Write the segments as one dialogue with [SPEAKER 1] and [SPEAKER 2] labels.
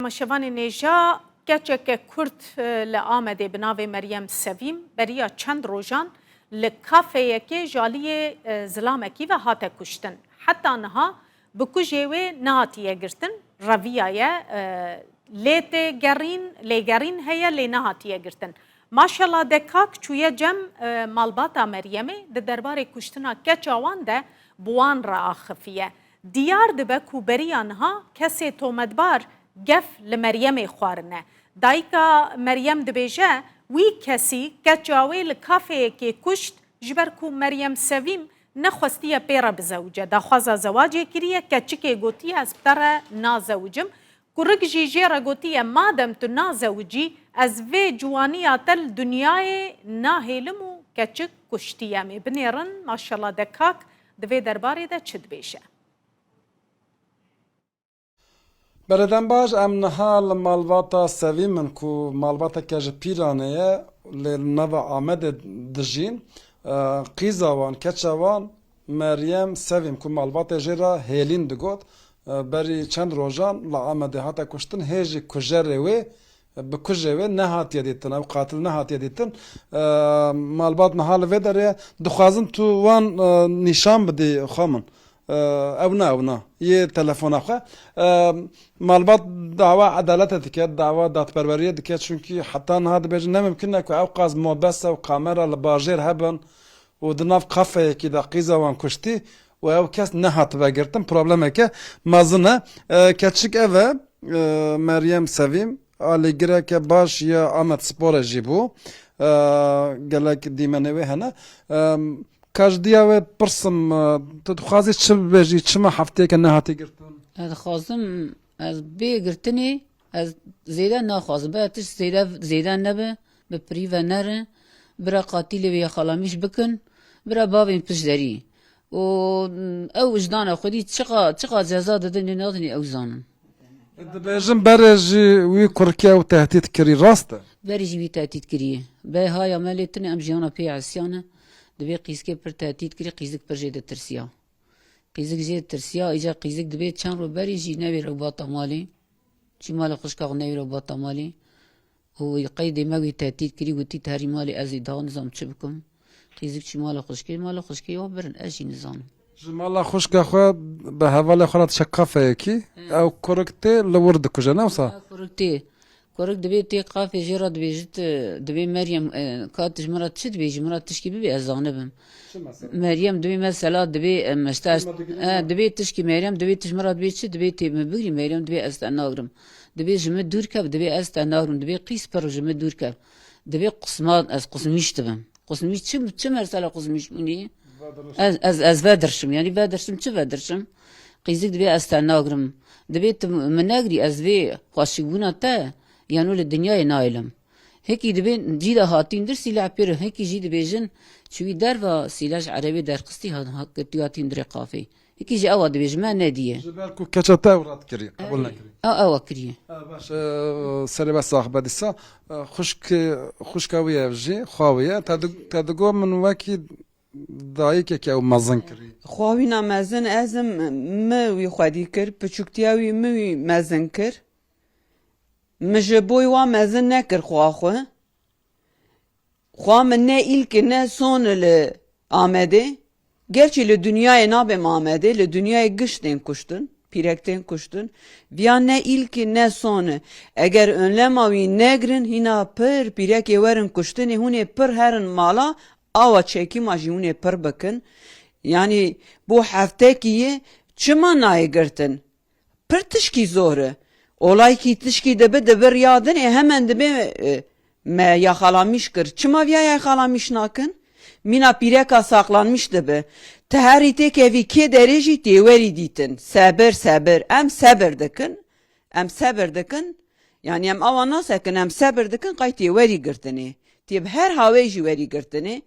[SPEAKER 1] مشوان نێژا کەچێکە کورد لە ئامەدێ بناوێ مەریەم سەڤیم بەریە چەند ڕۆژان لە کافەیەکێ ژالیە زلامەکی و هاتە کوشتن حتا نها بکوژێ وێ نهاتیە گرتن ڕەڤیایە لێگەڕین هەیە لێ نەهاتیە گرتن ماشەڵا دەکاک چوویە جەم ماڵباتا مەریەمێ دە دەربارێ کوشتنا کەچاوان دە بوان ڕائاخفیە دیار دبە کو بەریە نها کەسێ تۆمەتبار گەف لە مەریەمێ خواردنە دایکا مەریەم دەبێژە وی کەسی کەچاوێ لە کافەیەکێ کوشت ji ber ku Meryem Sevîm nexwestiye pêre bizewce daxwaza zewacê kiriye keçikê gotiye ez pere nazewicim kurik jî jê re gotiye madem tu nazewicî ez vê ciwaniya te li dunyayê nahêlim û keçik kuştiye me binêrin maşallah dekak di vê derbarê de çi dibêje
[SPEAKER 2] Beredem baş em niha li malbata Sevîm min ku malbateke ji pîranê ye lê nava Amedê dijîn qîza wan keça wan Meryem Sevîm ku malbatê jê re hêlîn digot berî çend rojan li Amedê hate kuştin hê jî kujerê wê bi kujê wê nehatiye dîtin ew qatil nehatiye dîtin malbat niha li vê derê dixwazin tu wan nîşan bidî xwe min ew na yê telefona xwe malbat dawa edaletê dike dawa dadperweriye dike çünkü heta niha dibêjin nemimkin e ku ew qas mobese û kamera li bajêr hebin û di nav kafeyekî de qîza wan kuştî û ew kes nehatibe girtin problemeke mezin e keçik ev e Meryem Sevîm alêgireke baş ya Amed Sporê jî bû gelek dîmenê wê hene Kajdiya ve pirsım tu dixwazî çi bibêjî çima hefteyeke nehatî girtin
[SPEAKER 3] Ez dixwazim ez bê girtinê ez zêde naxwazim be tiş zêde nebe bi pirî ve nere bira qatilê wê xalamîş bikin bira bavên piştderî û ew wijdana xwedî çiqa ceza didin lê nadinê ew zanin
[SPEAKER 2] dibêjin berê jî wî kurkiya ew tehdît kirî rast e
[SPEAKER 3] berî jî wî tehdît kiriye bêhaya me lê tinê em jiyana pê esyan e divê qîzikê pir tehdît kirî qîzik pir jê ditirsiya qîzik jê tirsiya îca qîzik divê çend rû berî jî nevê rewbata malê çî mala xwişka xwe nevê rewbata malê û qeydê me wî tehdît kirî gotî te herî malê ez ê daha nizam çi bikim qîzik çî mala xwişkê wa birin ez jî nizanim
[SPEAKER 2] ji mala xwişka xwe bi hevalê xwe re diçe kafeyekî ew kurik tê li wir dikuje ne wisa
[SPEAKER 3] kurik divê tê qafê jê re dibêjit divê Meryem ka tu ji min re çi dibêjî min re tişkî bibe ez zanibim Meryem divê mesela divê divê tişkî Meryem divê tij min re dibê çi divê tê me bigirî Meryem divê ez te nagirim divê ji min dûr kev divê ez te nagirim divê qîs pir ji min dûr kev divê ez qusmîş dibim qusmîş çi mersela qusmîş bûnî ez vedirşim yani vedirşim çi vedirşim qîzik divê ez te nagirim divê tu min negirî ez vê xweşîbûna te yanû li dinyayê naîlim hekî divê cîda hatîndir sîleh pêr hekî jî dibêjin çi wî derva sîleh ji erebê derxistî hatî dirê qafê hekî jî ewa dibêje me nediye
[SPEAKER 2] ji ber ku keça te ew rat kirî qebûl nekirî
[SPEAKER 3] ewa kiriye
[SPEAKER 2] baş serê be saxibe dîsa xwişka wî ev jî xwe wî ye te digot min wekî dayîkekê ew mezin kirî
[SPEAKER 4] Xwawîna mezin ezim me wî xwedî kir piçûktiya wî me wî mezin kir min ji bo wan mezin nekir xwe xwe min ne îlkê ne sonê li Amedê gerçi li dunyayê nabêm Amedê li dunyayê giştên kuştin pîrektên kuştin viyan ne îlkê ne sonê eger önlema wî negirin hîna pir pîrekê werin kuştinê hûn ê pir herin mala awa çekîma jî hûn ê pir bikin yani bu heftekî yê çima nayê girtin pir tişkî zor e olaykî tişkî dibe dibir yadinê hemen dibe me yaxalanmış kir çima viya yaxalanmış nakin mîna pîreka saxlanmış dibe te herî tê kevî kê derê jî têwerî dîtin sebir dikin yani em awa nasekin em sebir dikin qey têwerî girtinê tê bi her havê jî werî girtinê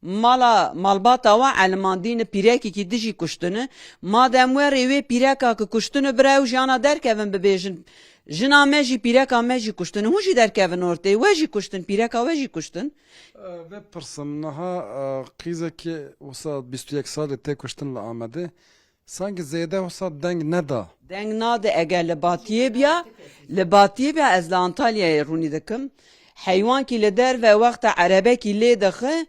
[SPEAKER 4] malbata wa elmandîn pîrekekî dijî kuştine madem werê wê pîreka ku kuştine bira ew jiyana derkevin bibêjin jina me jî pîreka me jî kuştine hûn jî derkevin ortê we jî kuştin pîreka we jî kuştin
[SPEAKER 2] vê pirsim niha qîzekê wisa 21 salê tê kuştin li Amedê Sanki zeyde olsa denk ne da.
[SPEAKER 4] Deng nade eğer li batiye biya ez li Antalya'ya rûnî dikim. Heywan ki li derve wexta erebekî lê dixe,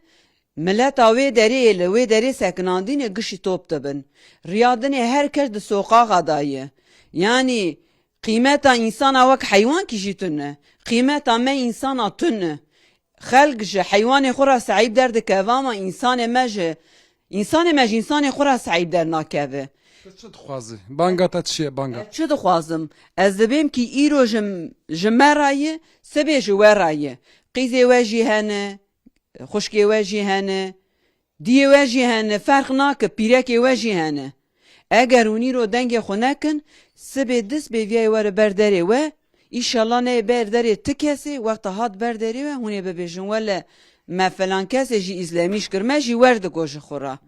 [SPEAKER 4] mileta wê derê li wê derê sekinandînê gişî top dibin. Riyadinê herkes di soqaxa da ye. Yani qîmeta insana wek heywankî jî tune. Qîmeta me insana tune. Xelk ji heywanê xwe ra sahîb derdikeve ama insanê me ji insanê xwe ra sahîb dernakeve.
[SPEAKER 2] Çi dixwazî? Banga te çi ye banga?
[SPEAKER 4] Çi dixwazim? Ez dibêm ki îro ji me ra ye, sibê ji we ra ye. Qîzê we jî hene, xuşkê we jî hene, diyê we jî hene, ferq nake, pîrekê we jî hene. Eger hûn îro dengê xwe nekin, sibê dist bêviyayê were ber derê we, îşallah neyê ber derê ti kesê, wexta hat ber derê we, hûn ê bibêjin wele me felan kesê jî îzlemîş kir, me jî werdigo ji xwe ra.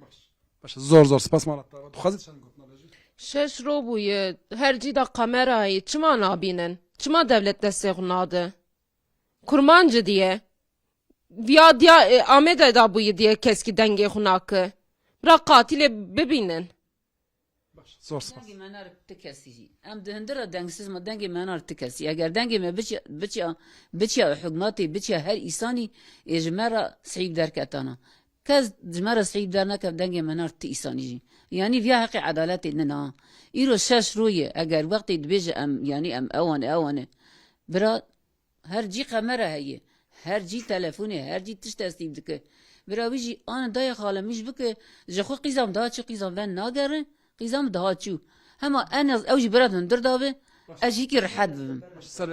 [SPEAKER 2] Baş zor spas malat dava. Dixwazî çend gotina bêjî?
[SPEAKER 5] شش رو بویه هر جی دا قمرایی چما نابینن چما دولت دسته ناده کرمانجı diye via dia Ahmet da buyu diye keski denge xunakı bırak katile bebinin
[SPEAKER 2] Zor spas.
[SPEAKER 3] دنگی منار تکسی ام دهندره دنگسیز ما دنگی منار تکسی اگر دنگی ما بچیا حکماتی بچیا هر ایسانی اجمارا صعيب در کتانا کس جمارا صعيب در نکب دنگی منار تی ایسانی جی یعنی ویا حق عدالت ننا ایرو شش رویه اگر وقتی دبیج ام یعنی ام اوانه برا هر جی قمره هیه هر جی تلفونه هر جی تش تصدیب دکه برا ویجی آن دای خاله میش بکه جخو قیزام دا چه قیزام ون ناگره قیزام daha çu. Ama en az evci beradın dırdavi ejiki rahat bibim.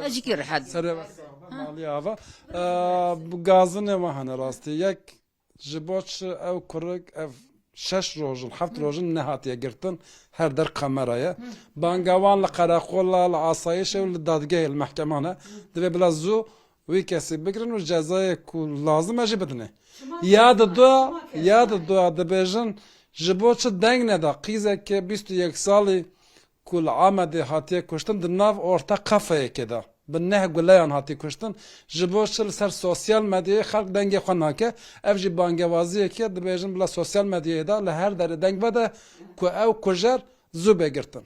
[SPEAKER 3] Ejiki rahat.
[SPEAKER 2] Serê malî ava. Bu gazin ê hene rastî. Yek ji bo çi ew kurik ev 6 rojin 7 rojin nehatiye girtin her der kameraya. Bangavan li qerakola li asayişê û li dadgehê li mehkemane divê bila zû wî kesî bigirin û cezayê ku lazim e jî bidine. Ya di dua dibêjin ji bo çi deng neda qîzekê 21 salî ku li Amedê hatiye kuştin di nav orta kafeyekê de bi neh guleyan hatiye kuştin ji bo çi li ser sosyal medyayê xelk dengê xwe nake ev jî bangewaziyekê dibêjin bila sosyal medyayê de li her derê deng vede ku ew kujer zû bêgirtin.